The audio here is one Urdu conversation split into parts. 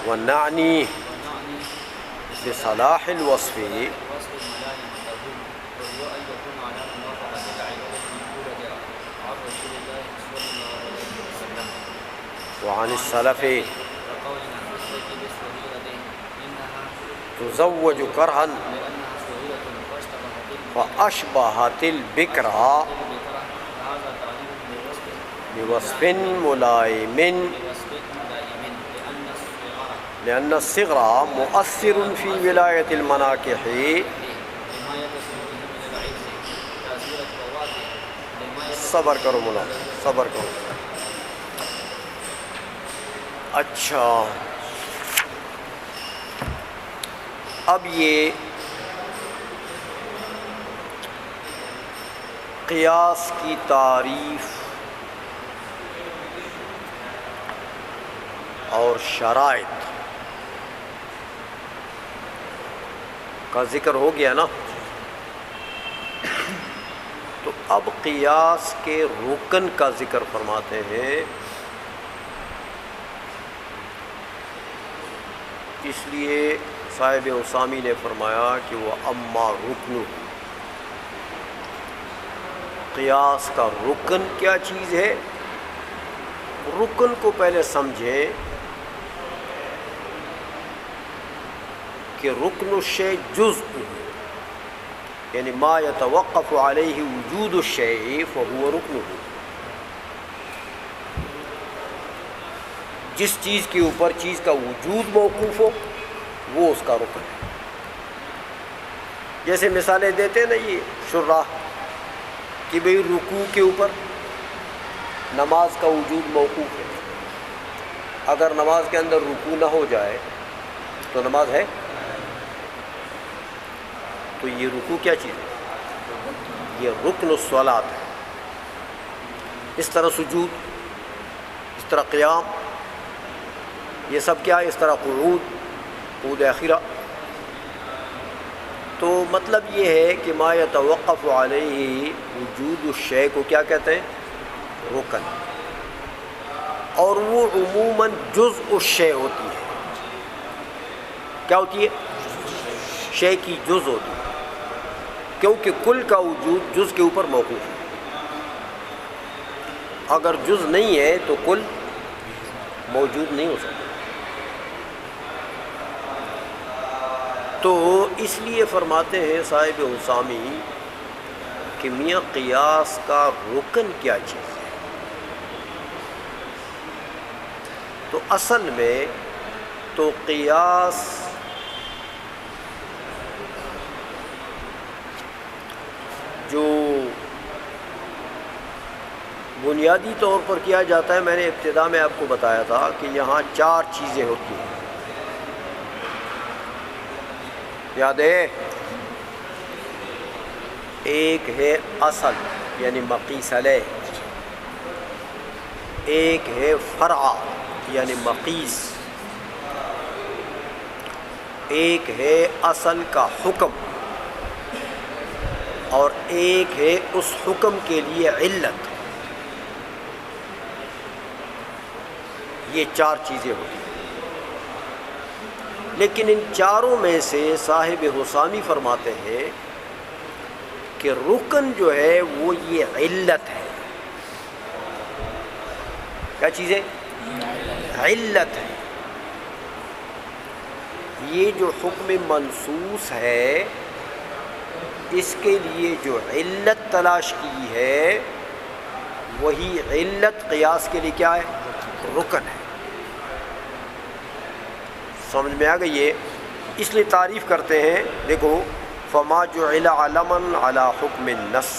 ونعنی بصلاح الوصف وعن السلف تزوج کرہا فأشبہت البکر بوصف ملائم لأن الصغر مؤثر في ولایت المناکح. صبر کرو مولا، صبر کرو. اچھا، اب یہ قیاس کی تعریف اور شرائط کا ذکر ہو گیا نا، تو اب قیاس کے رکن کا ذکر فرماتے ہیں. اس لیے صاحب اسامی نے فرمایا کہ وہ اما رکن، قیاس کا رکن کیا چیز ہے. رکن کو پہلے سمجھیں کہ رکن الشیء جزء، یعنی ما یتوقف علیہ وجود الشیء فہو رکنہ. جس چیز کے اوپر چیز کا وجود موقوف ہو وہ اس کا رکن ہے. جیسے مثالیں دیتے ہیں نا یہ شراح کہ بھئی رکوع کے اوپر نماز کا وجود موقوف ہے. اگر نماز کے اندر رکوع نہ ہو جائے تو نماز ہے. تو یہ رکوع کیا چیز ہے؟ یہ رکن الصلاۃ ہے. اس طرح سجود، اس طرح قیام، یہ سب کیا ہے؟ اس طرح قعود اخیرہ. تو مطلب یہ ہے کہ ما یتوقف علیہ وجود الشیء کو کیا کہتے ہیں؟ رکن. اور وہ عموماً جزء الشیء ہوتی ہے. کیا ہوتی ہے؟ شیء کی جز ہوتی ہے، کیونکہ کل کا وجود جز کے اوپر موقوف ہے. اگر جز نہیں ہے تو کل موجود نہیں ہو سکتا. تو اس لیے فرماتے ہیں صاحب حسامی کہ میاں قیاس کا رکن کیا چیز ہے. تو اصل میں تو قیاس جو بنیادی طور پر کیا جاتا ہے، میں نے ابتدا میں آپ کو بتایا تھا کہ یہاں 4 چیزیں ہوتی ہیں. یاد ہے؟ ایک ہے اصل یعنی مقیس علیہ، ایک ہے فرع یعنی مقیس، ایک ہے اصل کا حکم، اور ایک ہے اس حکم کے لیے علت. یہ 4 چیزیں ہوتی ہیں. لیکن ان چاروں میں سے صاحب حسامی فرماتے ہیں کہ رکن جو ہے وہ یہ علت ہے. کیا چیز ہے؟ علت ہے. یہ جو حکم منصوص ہے اس کے لیے جو علت تلاش کی ہے وہی علت قیاس کے لیے کیا ہے؟ رکن ہے. سمجھ میں آ گئی ہے؟ اس لیے تعریف کرتے ہیں، دیکھو فما جعل علما علی حکم النص،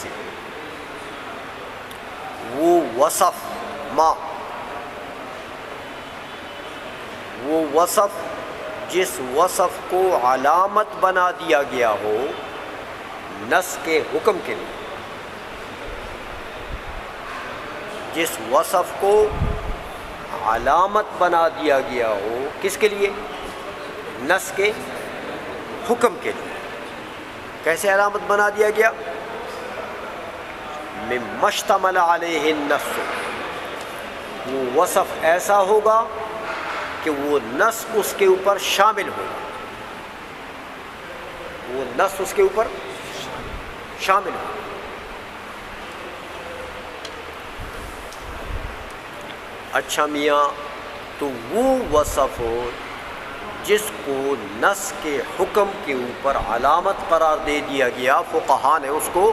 وہ وصف ما، وہ وصف جس وصف کو علامت بنا دیا گیا ہو نص کے حکم کے لیے، جس وصف کو علامت بنا دیا گیا ہو کس کے لیے؟ نص کے حکم کے لیے. کیسے علامت بنا دیا گیا؟ مما اشتمل علیہ النص، وہ وصف ایسا ہوگا کہ وہ نس اس کے اوپر شامل ہوگا، وہ نس اس کے اوپر شامل ہوگا۔ اچھا میاں، تو وہ وصف ہو جس کو نس کے حکم کے اوپر علامت قرار دے دیا گیا، فقہا نے اس کو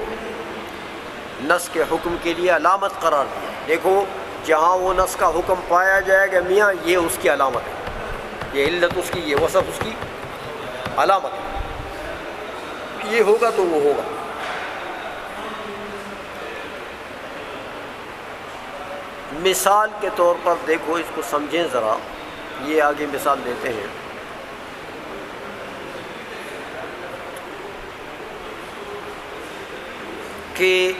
نس کے حکم کے لیے علامت قرار دیا۔ دیکھو جہاں وہ نس کا حکم پایا جائے گا میاں یہ اس کی علامت ہے، یہ علت اس کی، یہ وصف اس کی علامت ہے، یہ ہوگا تو وہ ہوگا۔ مثال کے طور پر دیکھو، اس کو سمجھیں ذرا، یہ آگے مثال دیتے ہیں۔ کہ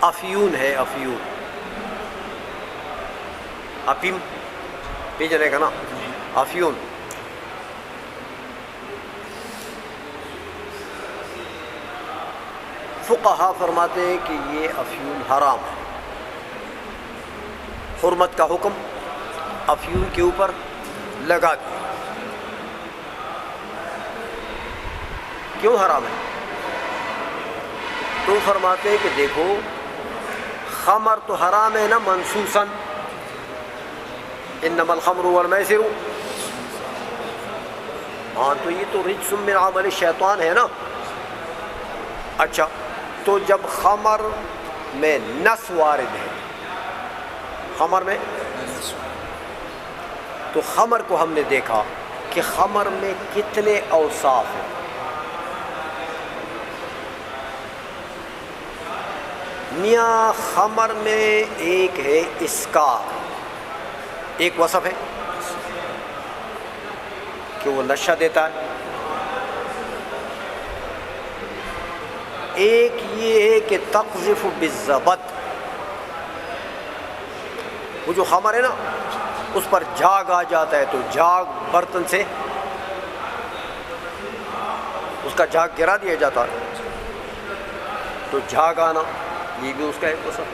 افیون ہے، افیون، افیم پی جانے کا نا، افیون، فقہا فرماتے ہیں کہ یہ افیون حرام ہے، حرمت کا حکم افیون کے اوپر لگا دیا۔ کیوں حرام ہے؟ تو فرماتے ہیں کہ دیکھو خمر تو حرام ہے نا منصوصاً، انما الخمر والمیسر، ہاں تو یہ تو رجس من عمل الشیطان ہے نا۔ اچھا تو جب خمر میں نس وارد ہے، خمر میں، تو خمر کو ہم نے دیکھا کہ خمر میں کتنے اوصاف ہیں۔ میاں خمر میں ایک ہے اسکار، ایک وصف ہے کہ وہ نشہ دیتا ہے، ایک یہ ہے کہ تقذف بالضبط، وہ جو خمر ہے نا اس پر جھاگ آ جاتا ہے، تو جھاگ برتن سے اس کا جھاگ گرا دیا جاتا ہے، تو جھاگ آنا یہ بھی اس کا ایک وصف،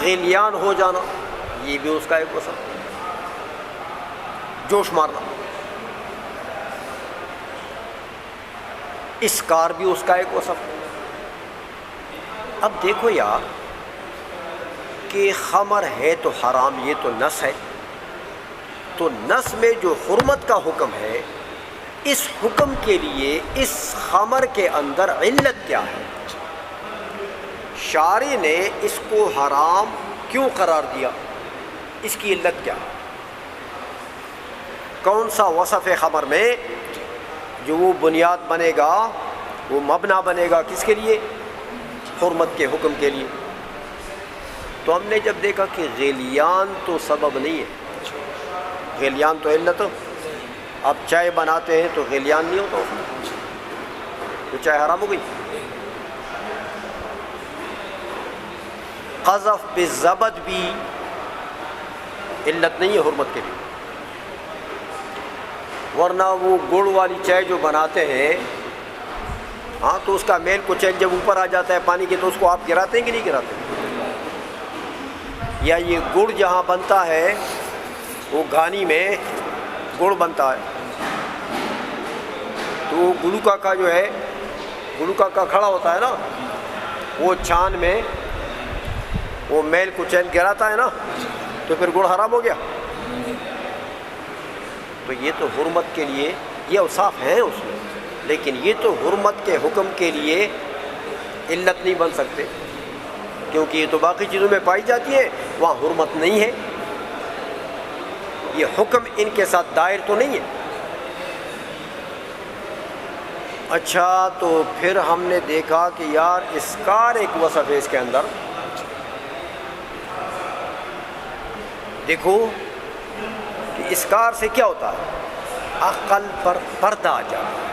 غلیان ہو جانا یہ بھی اس کا ایک وصف، جوش مارنا، اسکار بھی اس کا ایک وصف۔ اب دیکھو یار کہ خمر ہے تو حرام، یہ تو نس ہے، تو نس میں جو حرمت کا حکم ہے، اس حکم کے لیے اس خمر کے اندر علت کیا ہے؟ شارع نے اس کو حرام کیوں قرار دیا؟ اس کی علت کیا؟ کون سا وصف ہے خمر میں جو وہ بنیاد بنے گا، وہ مبنا بنے گا کس کے لیے؟ حرمت کے حکم کے لیے۔ تو ہم نے جب دیکھا کہ غلیان تو سبب نہیں ہے، غلیان تو علت، اب چائے بناتے ہیں تو غلیان نہیں ہوتا اس میں، تو چائے حرام ہو گئی۔ قذف بالضبط بھی علت نہیں ہے حرمت کے لیے، ورنہ وہ گڑ والی چائے جو بناتے ہیں، ہاں تو اس کا میل کچیل جب اوپر آ جاتا ہے پانی کے، تو اس کو آپ گراتے ہیں کہ نہیں گراتے؟ یا یہ گڑ جہاں بنتا ہے وہ گھانی میں گڑ بنتا ہے، تو گلو کاکا جو ہے، گلو کاکا کھڑا ہوتا ہے نا، وہ چھان میں وہ میل کچیل گراتا ہے نا، تو پھر گڑ حرام ہو گیا۔ تو یہ تو حرمت کے لیے یہ اوصاف ہیں اس میں، لیکن یہ تو حرمت کے حکم کے لیے علت نہیں بن سکتے، کیونکہ یہ تو باقی چیزوں میں پائی جاتی ہے، وہاں حرمت نہیں ہے، یہ حکم ان کے ساتھ دائر تو نہیں ہے۔ اچھا تو پھر ہم نے دیکھا کہ یار اسکار ایک وصف ہے اس کے اندر، دیکھو کہ اسکار سے کیا ہوتا ہے؟ عقل پر پردہ آ جاتا ہے،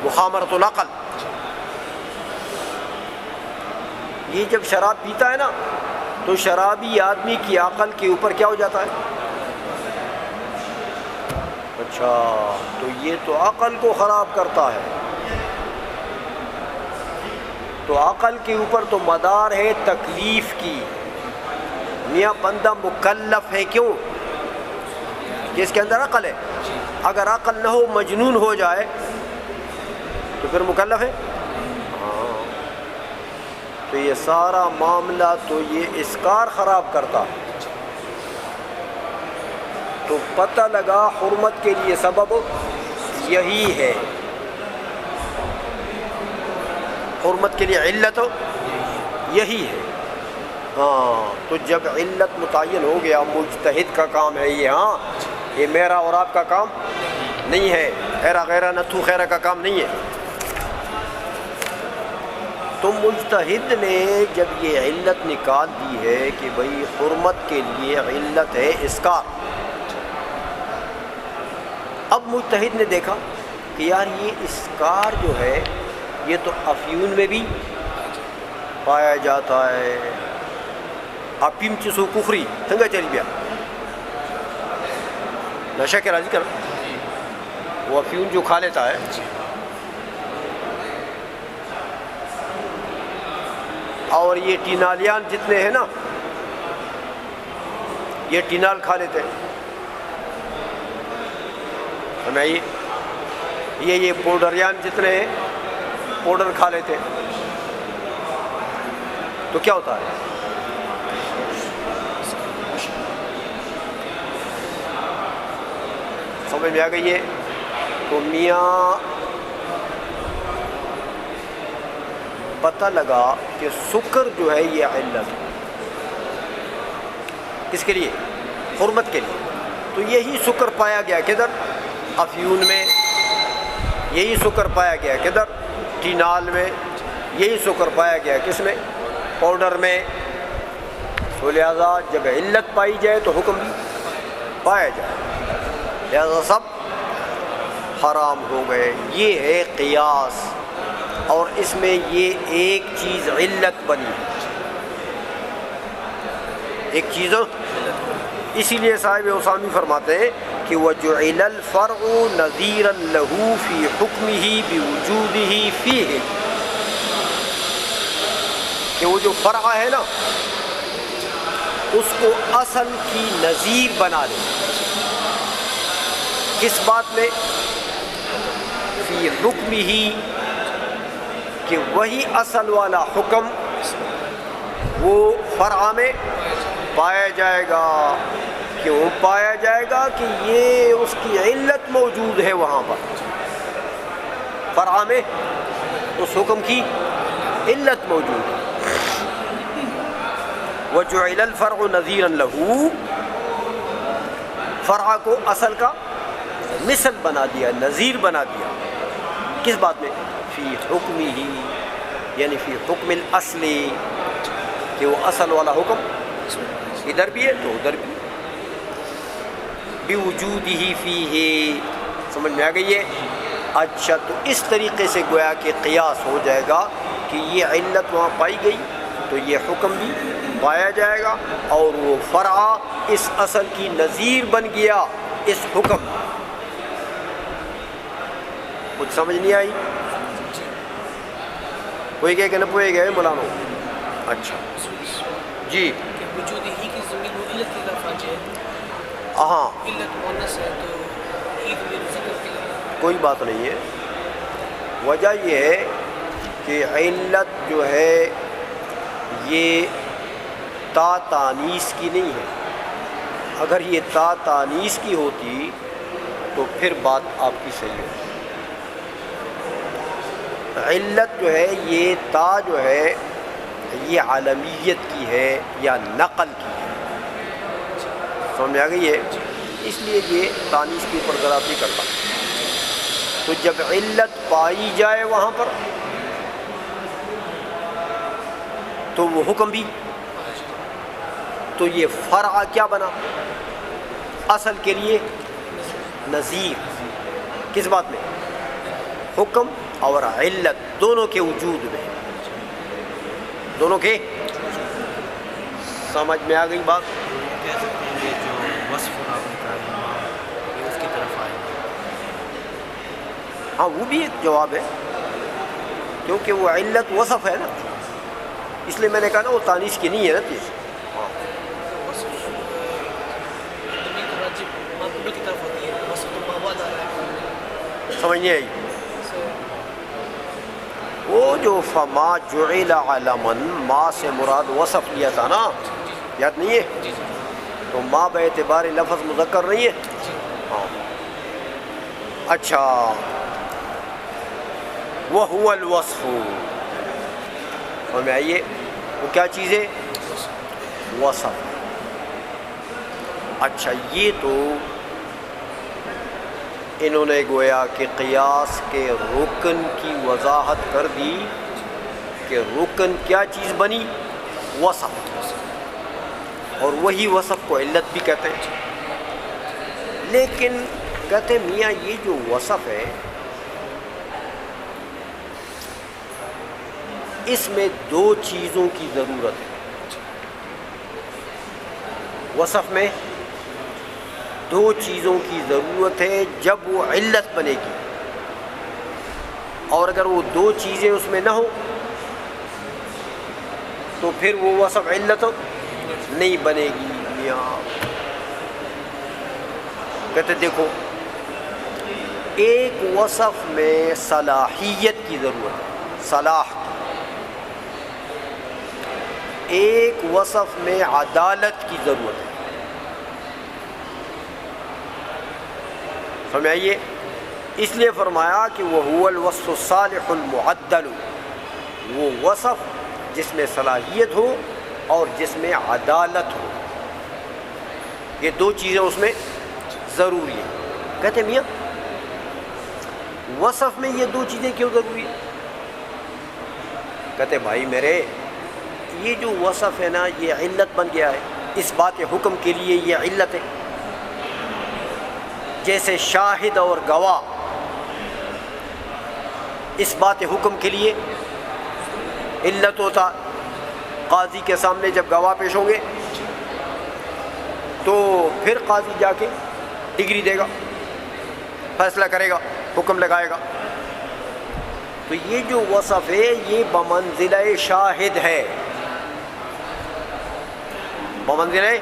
مخامرۃ العقل۔ یہ جب شراب پیتا ہے نا تو شرابی آدمی کی عقل کے اوپر کیا ہو جاتا ہے؟ اچھا تو یہ تو عقل کو خراب کرتا ہے، تو عقل کے اوپر تو مدار ہے تکلیف کی، میاں بندہ مکلف ہے کیوں؟ کہ اس کے اندر عقل ہے، اگر عقل نہ ہو مجنون ہو جائے تو پھر مکلف ہے؟ تو یہ سارا معاملہ تو یہ اسکار خراب کرتا ہے۔ تو پتہ لگا حرمت کے لیے سبب یہی ہے، حرمت کے لیے علت یہی ہے۔ ہاں تو جب علت متعین ہو گیا، مجتہد کا کام ہے یہ، ہاں یہ میرا اور آپ کا کام نہیں ہے، خیرہ غیرہ نتھو خیرہ کا کام نہیں ہے۔ تو مجتہد نے جب یہ علت نکال دی ہے کہ بھئی حرمت کے لیے علت ہے اسکار، اب مجتہد نے دیکھا کہ یار یہ اسکار جو ہے یہ تو افیون میں بھی پایا جاتا ہے، افیم چسو کفری تنگا چلی بیا نشہ کے راضی کرنا، وہ افیون جو کھا لیتا ہے اور یہ ٹینالیان جتنے ہیں نا یہ ٹینال کھا لیتے ہیں، سمجھائیے، یہ پاؤڈریان جتنے ہیں پاؤڈر کھا لیتے ہیں، تو کیا ہوتا ہے؟ سمجھ میں آ گئی ہے؟ تو میاں پتہ لگا کہ سکر جو ہے یہ علت ہے، کس کے لیے؟ حرمت کے لیے۔ تو یہی سکر پایا گیا کدھر؟ افیون میں، یہی سکر پایا گیا کدھر؟ ٹینال میں، یہی سکر پایا گیا کس میں؟ پاؤڈر میں۔ تو لہذا جب علت پائی جائے تو حکم بھی پایا جائے، لہذا سب حرام ہو گئے۔ یہ ہے قیاس، اور اس میں یہ ایک چیز علت بنی، ایک چیز، اسی لیے صاحب اسامی فرماتے ہیں کہ وَجُعِلَ الْفَرْعُ نَظِيرًا لَهُ فِي حُكْمِهِ بِوُجُودِهِ فِيهِ، کہ وہ جو فرع ہے نا اس کو اصل کی نظیر بنا لے، کس بات میں؟ فی حکمہ، کہ وہی اصل والا حکم وہ فرع میں پایا جائے گا۔ کیوں پایا جائے گا؟ کہ یہ اس کی علت موجود ہے وہاں پر، فرع میں اس حکم کی علت موجود ہے۔ وَجُعِلَ الْفَرْعُ نَظِيرًا لَهُ، فرع کو اصل کا مثل بنا دیا، نظیر بنا دیا، کس بات میں؟ فی حکمہ، یعنی فی حکم الاصل، کہ وہ اصل والا حکم ادھر بھی ہے تو ادھر بھی، بوجودہ فیہ، سمجھ میں آ گئی ہے؟ اچھا، تو اس طریقے سے گویا کہ قیاس ہو جائے گا کہ یہ علت وہاں پائی گئی تو یہ حکم بھی پایا جائے گا، اور وہ فرع اس اصل کی نظیر بن گیا اس حکم۔ کچھ سمجھ نہیں آئی؟ کوئی گئے کہ نہ پوئے گئے مولانا؟ اچھا جی، وجود ہی کی زمین و علت اضافہ ہے، ہاں علت مونس ہے تو عید میں ذکر کیا، کوئی بات نہیں ہے۔ وجہ یہ ہے کہ علت جو ہے یہ تا تانیث کی نہیں ہے، اگر یہ تا تانیث کی ہوتی تو پھر بات آپ کی صحیح ہے۔ علت جو ہے یہ تا جو ہے یہ عالمیت کی ہے یا نقل کی ہے، سمجھ آ گئی ہے؟ اس لیے یہ تانیث کی اوپر غلطی کرتا۔ تو جب علت پائی جائے وہاں پر تو وہ حکم بھی، تو یہ فرع کیا بنا؟ اصل کے لیے نظیر، کس بات میں؟ حکم اور علت دونوں کے وجود میں، دونوں کے، سمجھ میں آ گئی بات؟ کہہ سکتے ہیں یہ جو وصف آپ نے کہا یہ اس کی طرف آئے گا۔ ہاں وہ بھی ایک جواب ہے، کیونکہ وہ علت وصف ہے نا، اس لیے میں نے کہا نا وہ تانیث کی نہیں ہے نا چیز. وصف ضمیر تو راجب مقبول کی طرف ہوتی ہے، وصف تو مواد آ رہا ہے. سمجھ نہیں آئی؟ وہ جو فما جعل علما، ما سے مراد وصف لیا تھا نا، یاد نہیں ہے؟ تو ما بے اعتبار لفظ مذکر نہیں ہے. ہاں اچھا، وہو الوصف، سمجھ میں آئیے وہ کیا چیز ہے؟ وصف. اچھا یہ تو انہوں نے گویا کہ قیاس کے رکن کی وضاحت کر دی کہ رکن کیا چیز بنی؟ وصف، اور وہی وصف کو علت بھی کہتے ہیں. لیکن کہتے ہیں میاں یہ جو وصف ہے اس میں دو چیزوں کی ضرورت ہے. وصف میں دو چیزوں کی ضرورت ہے جب وہ علت بنے گی، اور اگر وہ دو چیزیں اس میں نہ ہو تو پھر وہ وصف علت نہیں بنے گی. میاں کہتے دیکھو ایک وصف میں صلاحیت کی ضرورت ہے، صلاح. ایک وصف میں عدالت کی ضرورت ہے. سمجھ آئیے؟ اس لیے فرمایا کہ وہو الوصف الصالح المعدل، وہ وصف جس میں صلاحیت ہو اور جس میں عدالت ہو. یہ دو چیزیں اس میں ضروری ہیں. کہتے ہیں میاں وصف میں یہ دو چیزیں کیوں ضروری ہیں؟ کہتے بھائی میرے یہ جو وصف ہے نا یہ علت بن گیا ہے، اس بات حکم کے لیے یہ علت ہے. جیسے شاہد اور گواہ اس بات حکم کے لیے علت ہوتا. قاضی کے سامنے جب گواہ پیش ہوں گے تو پھر قاضی جا کے ڈگری دے گا، فیصلہ کرے گا، حکم لگائے گا. تو یہ جو وصف ہے یہ بمنزلہ شاہد ہے، بمنزلہ.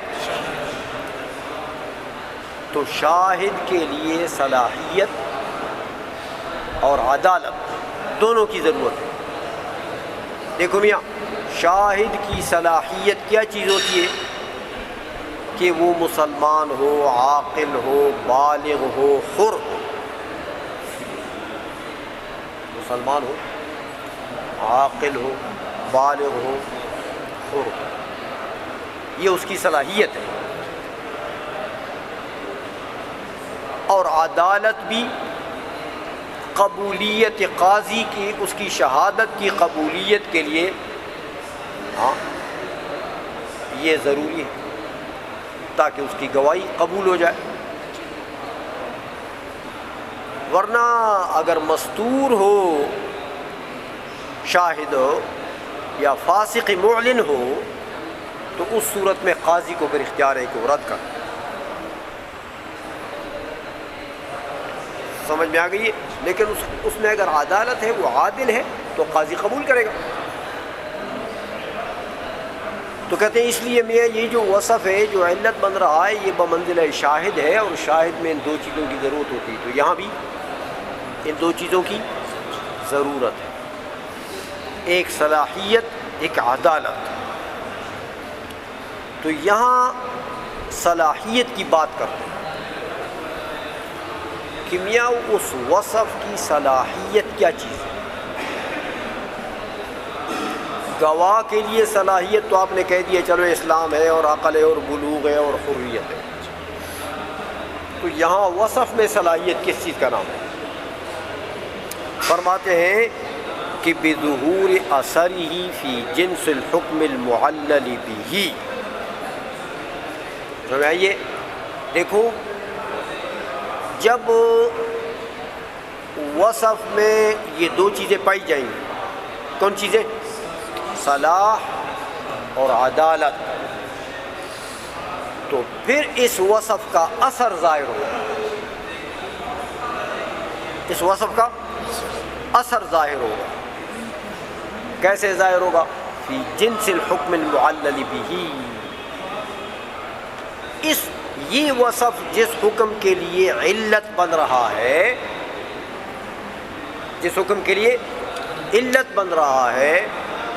تو شاہد کے لیے صلاحیت اور عدالت دونوں کی ضرورت ہے. دیکھو میاں شاہد کی صلاحیت کیا چیز ہوتی ہے؟ کہ وہ مسلمان ہو، عاقل ہو، بالغ ہو، حر ہو. مسلمان ہو، عاقل ہو، بالغ ہو، حر ہو، یہ اس کی صلاحیت ہے. اور عدالت بھی قبولیت قاضی کی، اس کی شہادت کی قبولیت کے لیے ہاں یہ ضروری ہے تاکہ اس کی گواہی قبول ہو جائے. ورنہ اگر مستور ہو شاہد ہو یا فاسق معلن ہو تو اس صورت میں قاضی کو پھر اختیار ہے کہ وہ رد کر. سمجھ میں آ گئی ہے؟ لیکن اس میں اگر عدالت ہے، وہ عادل ہے تو قاضی قبول کرے گا. تو کہتے ہیں اس لیے میں یہ جو وصف ہے جو علت بن رہا ہے یہ بمنزلہ شاہد ہے، اور شاہد میں ان دو چیزوں کی ضرورت ہوتی ہے. تو یہاں بھی ان دو چیزوں کی ضرورت ہے، ایک صلاحیت، ایک عدالت. تو یہاں صلاحیت کی بات کرتے ہیں کہ میاں اس وصف کی صلاحیت کیا چیز ہے. گواہ کے لیے صلاحیت تو آپ نے کہہ دیا چلو اسلام ہے اور عقل ہے اور بلوغ ہے اور حریت ہے. تو یہاں وصف میں صلاحیت کس چیز کا نام ہے؟ فرماتے ہیں کہ بظہور اثرہ فی جنس الحکم المعلل بہ. سمجھائیے، دیکھو جب وصف میں یہ دو چیزیں پائی جائیں گی، کون چیزیں؟ صلاح اور عدالت، تو پھر اس وصف کا اثر ظاہر ہوگا. اس وصف کا اثر ظاہر ہوگا. کیسے ظاہر ہوگا؟ فی جنس الحکم المعلل بہ، یہ وصف جس حکم کے لیے علت بن رہا ہے، جس حکم کے لیے علت بن رہا ہے،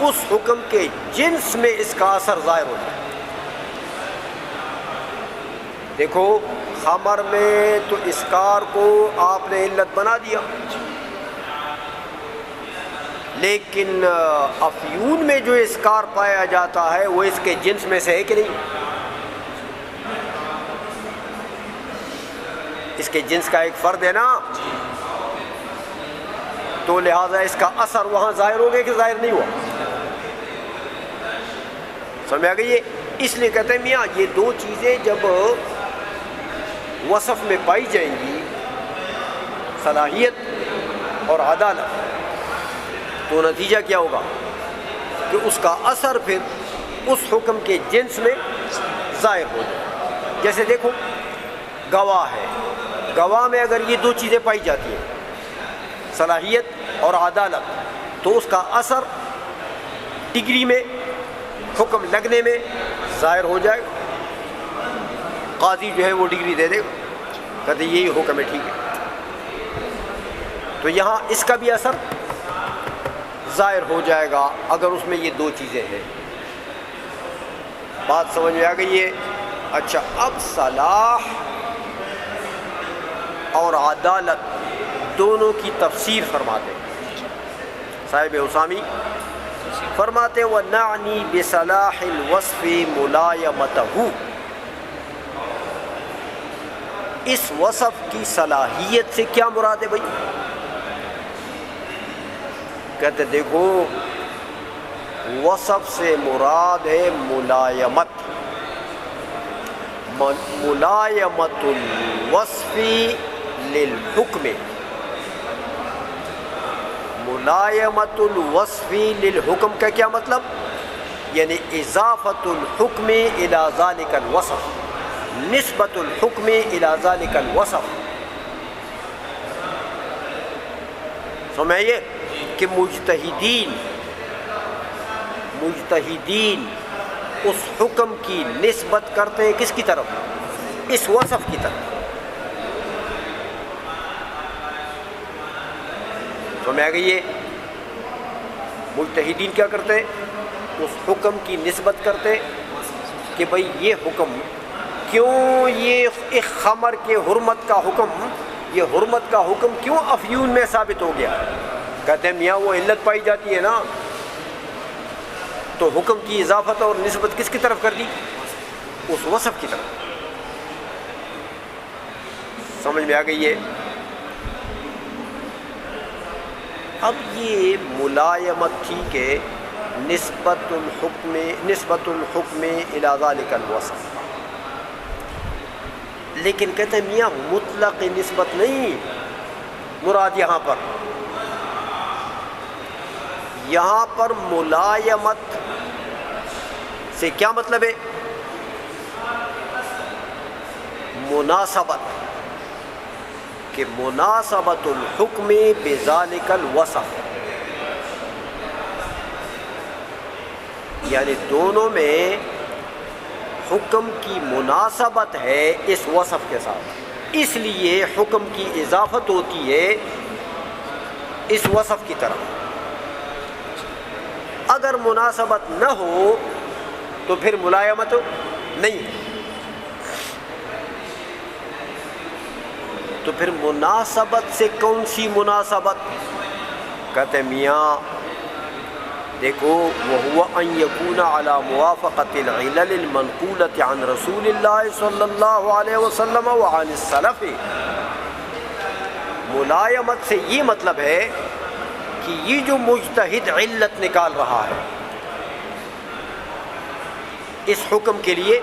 اس حکم کے جنس میں اس کا اثر ظاہر ہو جائے۔ دیکھو خمر میں تو اسکار کو آپ نے علت بنا دیا، لیکن افیون میں جو اسکار پایا جاتا ہے وہ اس کے جنس میں سے ہے کہ نہیں؟ اس کے جنس کا ایک فرد ہے نا، تو لہذا اس کا اثر وہاں ظاہر ہو گیا کہ ظاہر نہیں ہوا؟ سمجھ آ گئی ہے؟ اس لیے کہتے ہیں میاں یہ دو چیزیں جب وصف میں پائی جائیں گی، صلاحیت اور عدالت، تو نتیجہ کیا ہوگا کہ اس کا اثر پھر اس حکم کے جنس میں ظاہر ہو جائے۔ جیسے دیکھو گواہ ہے، گواہ میں اگر یہ دو چیزیں پائی جاتی ہیں، صلاحیت اور عدالت، تو اس کا اثر ڈگری میں، حکم لگنے میں ظاہر ہو جائے گا۔ قاضی جو ہے وہ ڈگری دے دے گا، کہتے یہی حکم ہے، ٹھیک ہے۔ تو یہاں اس کا بھی اثر ظاہر ہو جائے گا اگر اس میں یہ دو چیزیں ہیں۔ بات سمجھ میں آ گئی ہے؟ اچھا، اب صلاح اور عدالت دونوں کی تفسیر فرماتے ہیں صاحب حسامی، فرماتے ہیں وَنَعْنِي بِصَلَاحِ الْوَصْفِ مُلَائَمَتَهُ، اس وصف کی صلاحیت سے کیا مراد ہے بھائی؟ کہتے دیکھو وصف سے مراد ہے ملائمت، ملائمت الوصف للحکم، ملائمت الوصف للحکم کا کیا مطلب؟ یعنی اضافت الحکم الی ذالک الوصف، نسبت الحکم الی ذالک الوصف۔ سمجھئے کہ مجتہدین اس حکم کی نسبت کرتے ہیں کس کی طرف؟ اس وصف کی طرف۔ سمجھ آ گئی ہے؟ مجتہدین کیا کرتے ہیں؟ اس حکم کی نسبت کرتے کہ بھئی یہ حکم کیوں، یہ ایک خمر کے حرمت کا حکم، یہ حرمت کا حکم کیوں افیون میں ثابت ہو گیا؟ کہتے ہیں میاں وہ علت پائی جاتی ہے نا، تو حکم کی اضافت اور نسبت کس کی طرف کر دی؟ اس وصف کی طرف۔ سمجھ میں آ گئی ہے؟ اب یہ ملائمت ٹھیک ہے، نسبت الحکم الی ذالک الوصف، لیکن کہتے ہیں میاں مطلق نسبت نہیں مراد یہاں پر ملائمت سے کیا مطلب ہے؟ مناسبت، کہ مناسبت الحکم بذالک الوصف، یعنی دونوں میں حکم کی مناسبت ہے اس وصف کے ساتھ، اس لیے حکم کی اضافت ہوتی ہے اس وصف کی طرف۔ اگر مناسبت نہ ہو تو پھر ملائمت نہیں، تو پھر مناسبت سے کون سی مناسبت؟ کہتے میاں دیکھو وَهُوَ أَن يَكُونَ عَلَى مُوَافَقَةِ الْعِلَلِ الْمَنْقُولَةِ عَنْ رَسُولِ اللَّهِ صلی اللہ علیہ وسلم وعن السلف۔ ملائمت سے یہ مطلب ہے کہ یہ جو مجتہد علت نکال رہا ہے، اس حکم کے لیے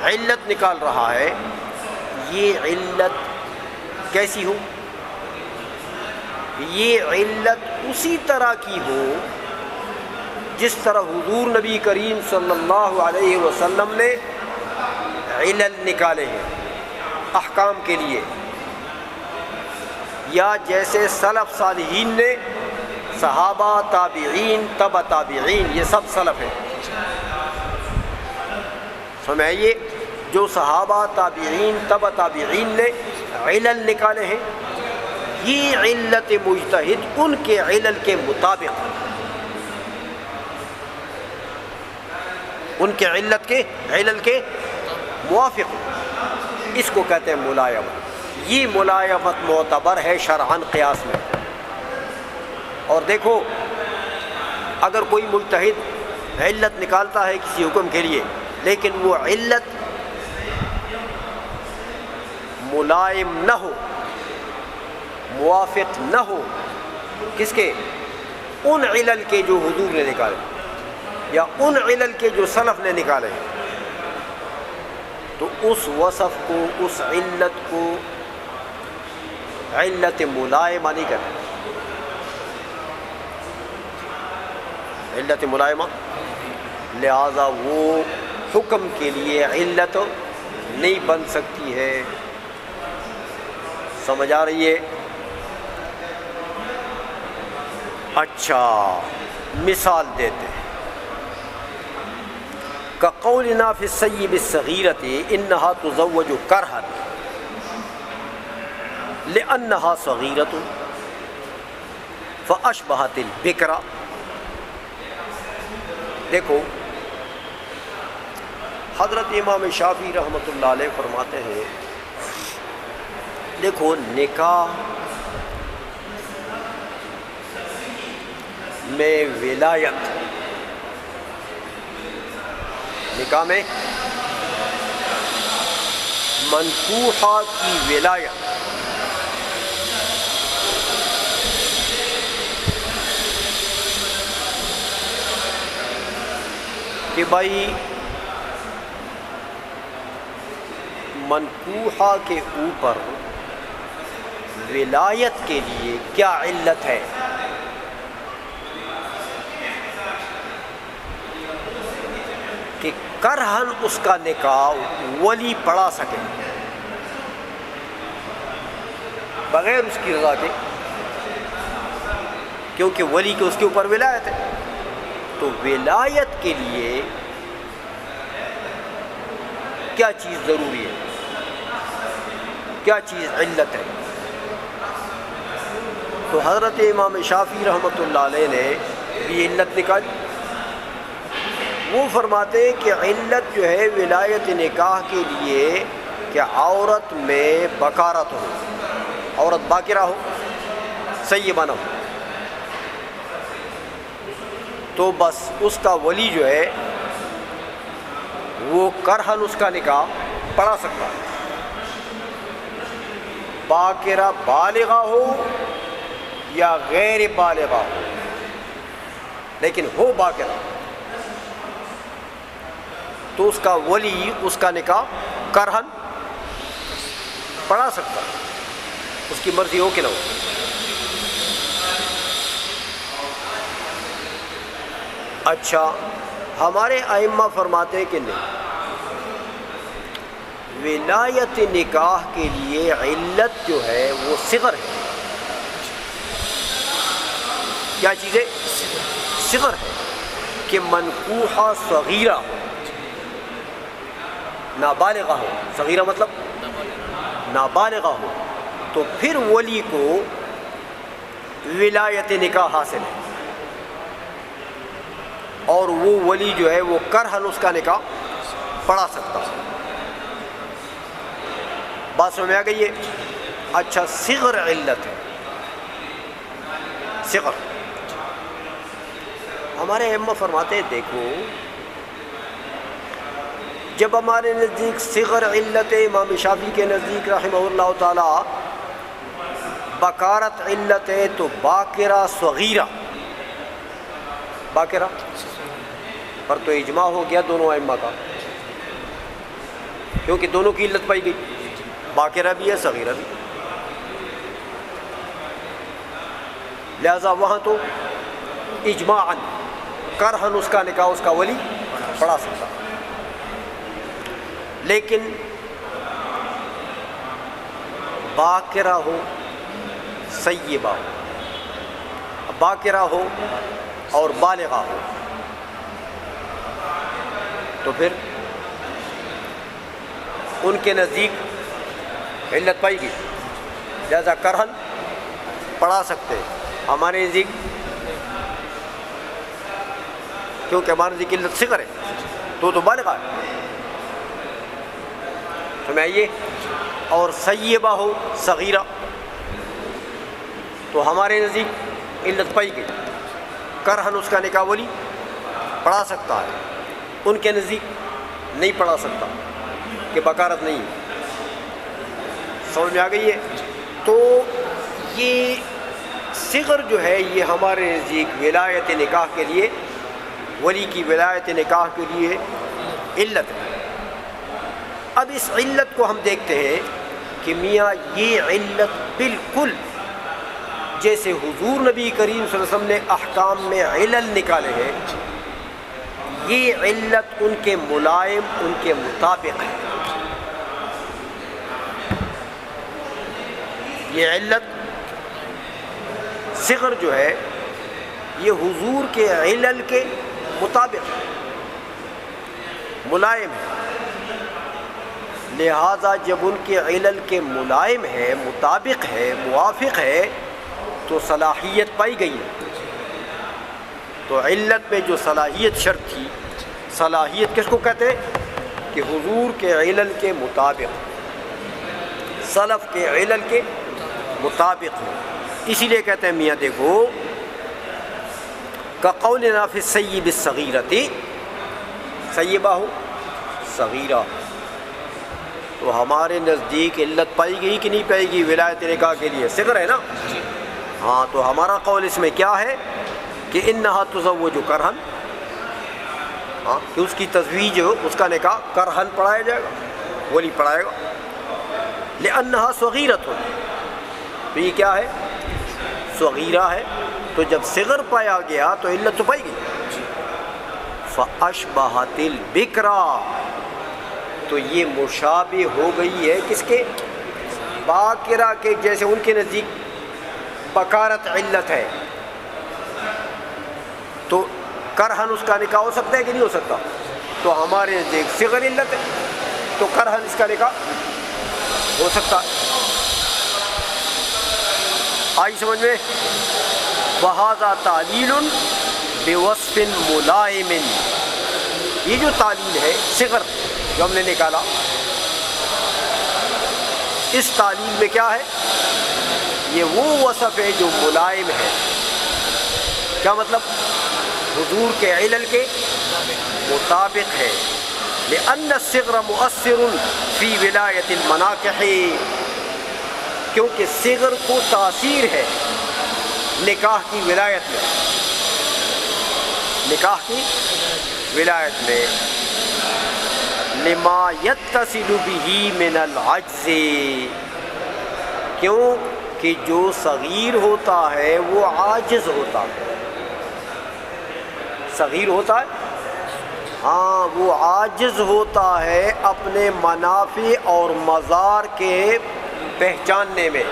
علت نکال رہا ہے، یہ علت کیسی ہو؟ یہ علت اسی طرح کی ہو جس طرح حضور نبی کریم صلی اللہ علیہ وسلم نے علل نکالے ہیں احکام کے لیے، یا جیسے سلف صالحین نے صحابہ، تابعین، تبع تابعین، یہ سب سلف ہیں. سمجھئے، جو صحابہ، تابعین، تبع تابعین نے علل نکالے ہیں، یہ علت مجتہد ان کے علل کے مطابق، ان کے علل کے موافق، اس کو کہتے ہیں ملائمت. یہ ملائمت معتبر ہے شرعاً قیاس میں. اور دیکھو، اگر کوئی مجتہد علت نکالتا ہے کسی حکم کے لیے، لیکن وہ علت ملائم نہ ہو، موافق نہ ہو کس کے؟ ان علل کے جو حضور نے نکالے یا ان علل کے جو سلف نے نکالے ہیں، تو اس وصف کو، اس علت کو علت ملائمہ نہیں کہتے. علت ملائمہ، لہذا وہ حکم کے لیے علت نہیں بن سکتی ہے. سمجھ آ رہی ہے؟ اچھا، مثال دیتے ہیں. كقولنا في السيب الصغيرة إنها تزوج كرها لأنها صغيرة فأشبهت البكر. دیکھو، حضرت امام شافعی رحمۃ اللہ علیہ فرماتے ہیں، دیکھو نکاح میں ولایت، نکاح میں منکوحہ کی ولایت کہ بھائی منکوحہ کے اوپر ولایت کے لیے کیا علت ہے؟ کہ کرہن اس کا نکاح ولی پڑھا سکے بغیر اس کی رضا کے، کیونکہ ولی کے اس کے اوپر ولایت ہے. تو ولایت کے لیے کیا چیز ضروری ہے، کیا چیز علت ہے؟ تو حضرت امام شافعی رحمۃ اللہ علیہ نے بھی علت نکالی. وہ فرماتے ہیں کہ علت جو ہے ولایت نکاح کے لیے کہ عورت میں بکارت ہو، عورت باکرہ ہو، سیبہ نہ ہو، تو بس اس کا ولی جو ہے وہ کرہن اس کا نکاح پڑھا سکتا ہے. باکرہ بالغہ ہو یا غیر بالغہ ہو، لیکن ہو باکرہ، تو اس کا ولی اس کا نکاح کرہن پڑھا سکتا ہے، اس کی مرضی ہو کہ نہ ہو. اچھا، ہمارے ائمہ فرماتے ہیں کہ نہیں، ولایت نکاح کے لیے علت جو ہے وہ صغر ہے. کیا چیز ہے؟ صغر ہے، کہ منکوحہ صغیرہ ہو، نابالغہ ہو. صغیرہ مطلب نابالغہ ہو، تو پھر ولی کو ولایت نکاح حاصل ہے، اور وہ ولی جو ہے وہ کرہن اس کا نکاح پڑھا سکتا ہے. بات سمجھ میں آ گئی ہے؟ اچھا، صغر علت ہے، صغر. ہمارے ائمہ فرماتے ہیں دیکھو، جب ہمارے نزدیک صغر علت ہے، امام شافعی کے نزدیک رحمہ اللہ تعالی بکارت علت ہے، تو باکرہ صغیرہ، باکرہ پر تو اجماع ہو گیا دونوں ائمہ کا، کیونکہ دونوں کی علت پائی گئی، باکرہ بھی ہے، صغیرہ بھی. لہذا وہاں تو اجماعاً کرہن اس کا نکاح اس کا ولی پڑھا سکتا. لیکن باکرہ ہو، سیبہ ہو. باکرہ ہو اور بالغہ ہو تو پھر ان کے نزدیک علت پائی گئی، لہذا کرہن پڑھا سکتے ہیں، ہمارے نزدیک کیونکہ ہمارے نزدیک علت صغر ہے تو بالغہ ہے، سمجھ آئیے. اور سیبہ ہو صغیرہ تو ہمارے نزدیک علت پائی گئی، کرہن اس کا نکاح ولی پڑھا سکتا ہے، ان کے نزدیک نہیں پڑھا سکتا کہ بکارت نہیں ہے. سمجھ میں آ گئی ہے. تو یہ صغر جو ہے یہ ہمارے نزدیک ولایت نکاح کے لیے، ولی کی ولایت نکاح کے لیے علت ہے. اب اس علت کو ہم دیکھتے ہیں کہ میاں یہ علت بالکل جیسے حضور نبی کریم صلی اللہ علیہ وسلم نے احکام میں علل نکالے ہیں، یہ علت ان کے ملائم، ان کے مطابق ہے. یہ علت صغر جو ہے یہ حضور کے علل کے مطابق ملائم ہے. لہذا جب ان کے علل کے ملائم ہے، مطابق ہے، موافق ہے تو صلاحیت پائی گئی ہے. تو علت میں جو صلاحیت شرط تھی، صلاحیت کس کو کہتے ہیں کہ حضور کے علل کے مطابق، سلف کے علل کے مطابق ہو. اسی لیے کہتے ہیں میاں دیکھو کقولنا فی السیب الصغیرۃ، سیبہ ہو صغیرہ تو ہمارے نزدیک علت پائی گئی کہ نہیں پائی گئی ولایت نکاح کے لیے؟ صغر ہے نا. ہاں تو ہمارا قول اس میں کیا ہے کہ انہا تزوج کرہن، ہاں کہ اس کی تزویج، اس کا نکاح کرہن پڑھایا جائے گا، ولی پڑھائے گا. لأنہا صغیرۃ تو یہ کیا ہے؟ صغیرہ ہے. تو جب صغر پایا گیا تو علت تو پائی گئی. فأشبہت البکرا تو یہ مشابہ ہو گئی ہے کس کے؟ باکرہ کے. جیسے ان کے نزدیک بکارت علت ہے تو کرہن اس کا نکاح ہو سکتا ہے کہ نہیں ہو سکتا؟ تو ہمارے نزدیک صغر علت ہے تو کرہن اس کا نکاح ہو سکتا ہے. آئی سمجھ میں؟ وہذا تعلیل بوصف ملائم، یہ جو تعلیل ہے صغر جو ہم نے نکالا، اس تعلیل میں کیا ہے؟ یہ وہ وصف ہے جو ملائم ہے. کیا مطلب؟ حضور کے علل کے مطابق ہے. لأن الصغر مؤثر فی ولایت المناکح، کیونکہ صغر کو تاثیر ہے نکاح کی ولایت میں، نکاح کی ولایت میں. لما یتصل بہ من العجز، کیوں کہ جو صغیر ہوتا ہے وہ عاجز ہوتا ہے. صغیر ہوتا ہے، ہاں وہ عاجز ہوتا ہے اپنے منافع اور مضار کے پہچاننے میں،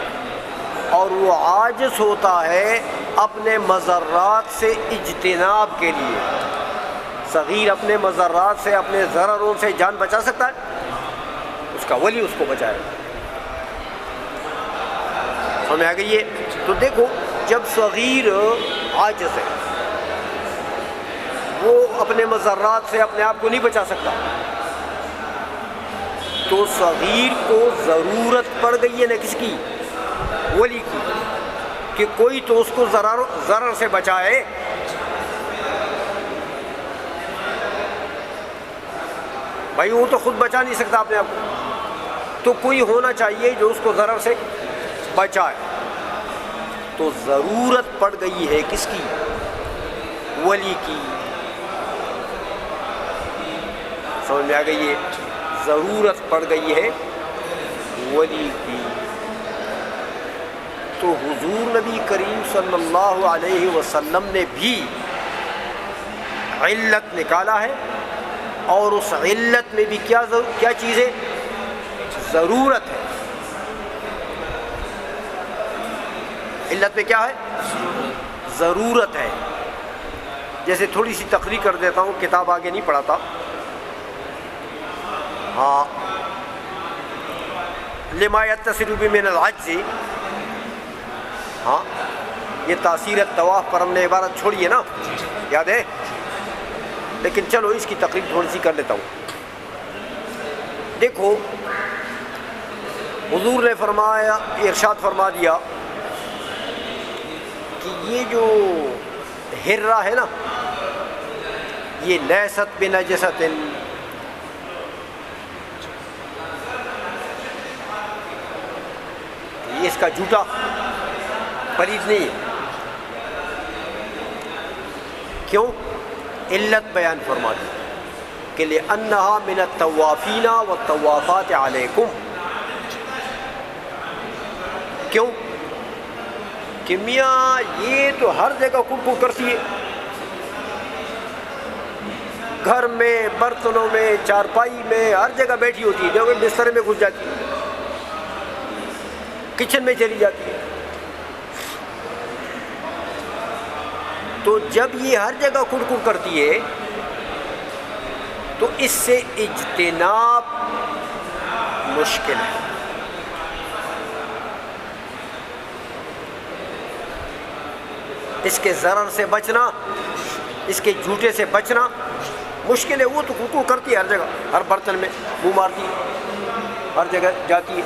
اور وہ عاجز ہوتا ہے اپنے مضرات سے اجتناب کے لیے. صغیر اپنے مضرات سے، اپنے ضرروں سے جان بچا سکتا ہے؟ اس کا ولی اس کو بچائے. سمجھ آ گئی ہے؟ تو دیکھو جب صغیر عاجز ہے، وہ اپنے مضرات سے اپنے آپ کو نہیں بچا سکتا، تو صغیر کو ضرورت پڑ گئی ہے نا کس کی؟ ولی کی، کہ کوئی تو اس کو ضرر سے بچائے. بھائی وہ تو خود بچا نہیں سکتا اپنے آپ کو، تو کوئی ہونا چاہیے جو اس کو ضرر سے بچائے. تو ضرورت پڑ گئی ہے کس کی؟ ولی کی. سمجھ میں آ گئی ہے؟ ضرورت پڑ گئی ہے ولی کی. تو حضور نبی کریم صلی اللہ علیہ وسلم نے بھی علت نکالا ہے، اور اس علت میں بھی کیا چیز ہے؟ ضرورت ہے. علت میں کیا ہے؟ ضرورت ہے. جیسے تھوڑی سی تقریر کر دیتا ہوں، کتاب آگے نہیں پڑھاتا. ہاں، لما یتصل به من العجز. ہاں، یہ تاثیر طواف پر ہم نے عبارت چھوڑی ہے نا، یاد ہے؟ لیکن چلو اس کی تقریر تھوڑی سی کر لیتا ہوں. دیکھو حضور نے فرمایا، ارشاد فرما دیا کہ یہ جو ہرہ ہے نا، یہ لیست بنجست، یہ اس کا جوتا پلید نہیں ہے. کیوں؟ علت بیان فرما دی کہ لأنہا من الطوافین والطوافات علیکم. کیوں؟ کہ میاں یہ تو ہر جگہ کڑکڑ کرتی ہے، گھر میں، برتنوں میں، چارپائی میں، ہر جگہ بیٹھی ہوتی ہے. جب بستر میں گھس جاتی ہے، کچن میں چلی جاتی ہے. تو جب یہ ہر جگہ کڑکڑ کرتی ہے تو اس سے اجتناب مشکل ہے. اس کے ضرر سے بچنا، اس کے جھوٹے سے بچنا مشکل ہے. وہ تو کڑکڑ کرتی ہے ہر جگہ، ہر برتن میں منہ مارتی ہے، ہر جگہ جاتی ہے.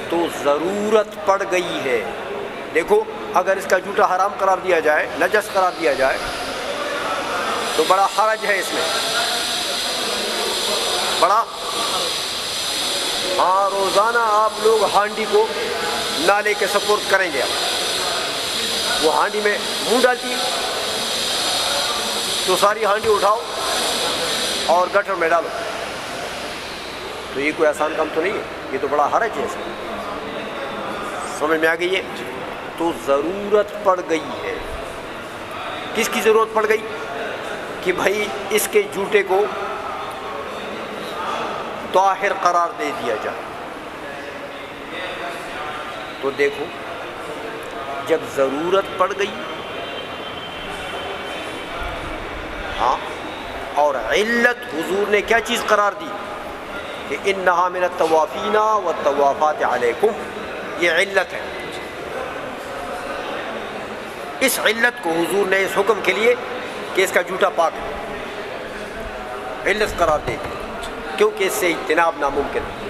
تو ضرورت پڑ گئی ہے. دیکھو اگر اس کا جوتا حرام قرار دیا جائے، نجس قرار دیا جائے تو بڑا حرج ہے اس میں، بڑا. ہاں، روزانہ آپ لوگ ہانڈی کو نالے کے سپورٹ کریں گے، وہ ہانڈی میں منہ ڈالتی ہے تو ساری ہانڈی اٹھاؤ اور گٹر میں ڈالو. تو یہ کوئی آسان کام تو نہیں ہے، یہ تو بڑا حرج ہے اس میں. سمجھ میں آ گئی ہے؟ تو ضرورت پڑ گئی ہے. کس کی ضرورت پڑ گئی؟ کہ بھائی اس کے جوتے کو طاہر قرار دے دیا جائے. تو دیکھو جب ضرورت پڑ گئی، ہاں، اور علت حضور نے کیا چیز قرار دی کہ انہا من الطوافین والطوافات علیکم، یہ علت ہے. اس علت کو حضور نے اس حکم کے لیے کہ اس کا جوتا پاک ہے علت قرار دے دی، کیونکہ اس سے اجتناب ناممکن ہے.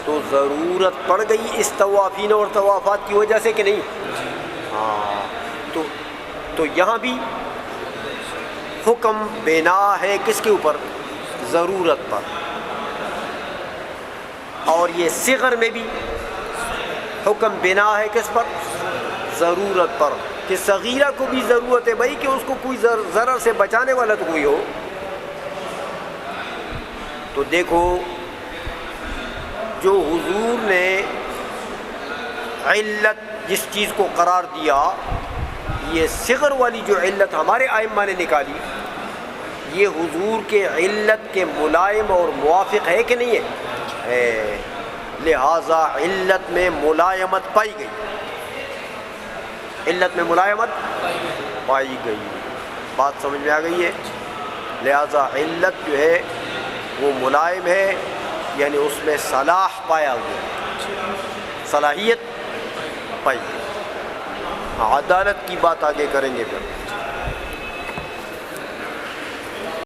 تو ضرورت پڑ گئی اس طوافین اور طوافات کی وجہ سے کہ نہیں؟ ہاں. تو یہاں بھی حکم بنا ہے کس کے اوپر؟ ضرورت پر. اور یہ صغر میں بھی حکم بنا ہے کس پر؟ ضرورت پر. کہ صغیرہ کو بھی ضرورت ہے بھائی کہ اس کو کوئی ضرر سے بچانے والا تو کوئی ہو. تو دیکھو جو حضور نے علت جس چیز کو قرار دیا، یہ صغر والی جو علت ہمارے ائمہ نے نکالی، یہ حضور کے علت کے ملائم اور موافق ہے کہ نہیں ہے؟ لہذا علت میں ملائمت پائی گئی، علت میں ملائمت پائی گئی. بات سمجھ میں آ گئی ہے؟ لہذا علت جو ہے وہ ملائم ہے، یعنی اس میں صلاح پایا ہوا، صلاحیت پائی گئی. عدالت کی بات آگے کریں گے پھر.